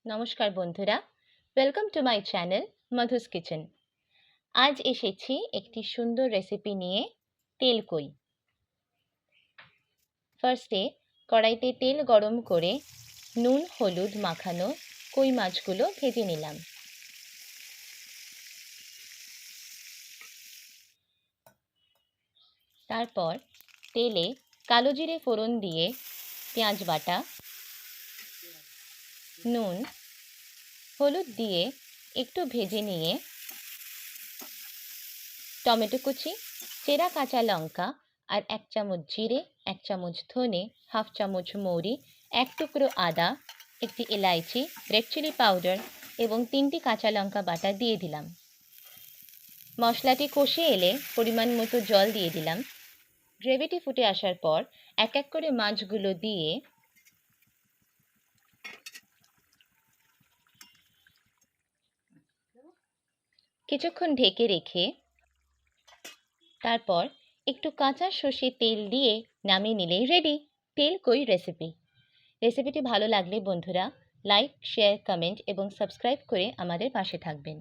নমস্কার বন্ধুরা, welcome to my channel Madhu's kitchen. আজ এসেছি একটি সুন্দর রেসিপি নিয়ে, তেল কই। ফার্স্টে কড়াইতে তেল গরম করে নুন হলুদ মাখানো কই মাছগুলো ভেজে নিলাম। তারপর তেলে কালো জিরে ফোড়ন দিয়ে পেঁয়াজ বাটা, নুন হলুদ দিয়ে একটু ভেজে নিয়ে টমেটো কুচি, চেরা কাঁচা লঙ্কা আর 1 চামচ জিরে, 1 চামচ ধনে, হাফ চামচ মৌরি, 1 টুকরো আদা, একটি এলাইচি, রেড চিলি পাউডার এবং 3টি কাঁচা লঙ্কা বাটা দিয়ে দিলাম। মশলাটি কষে এলে পরিমাণ মতো জল দিয়ে দিলাম। গ্রেভিটি ফুটে আসার পর এক এক করে মাছগুলো দিয়ে কিছুক্ষণ ঢেকে রেখে তারপর একটু কাঁচা সর্ষের তেল দিয়ে নামিয়ে নিলেই রেডি তেল কই রেসিপি। রেসিপিটি ভালো লাগলে বন্ধুরা লাইক, শেয়ার, কমেন্ট এবং সাবস্ক্রাইব করে আমাদের পাশে থাকবেন।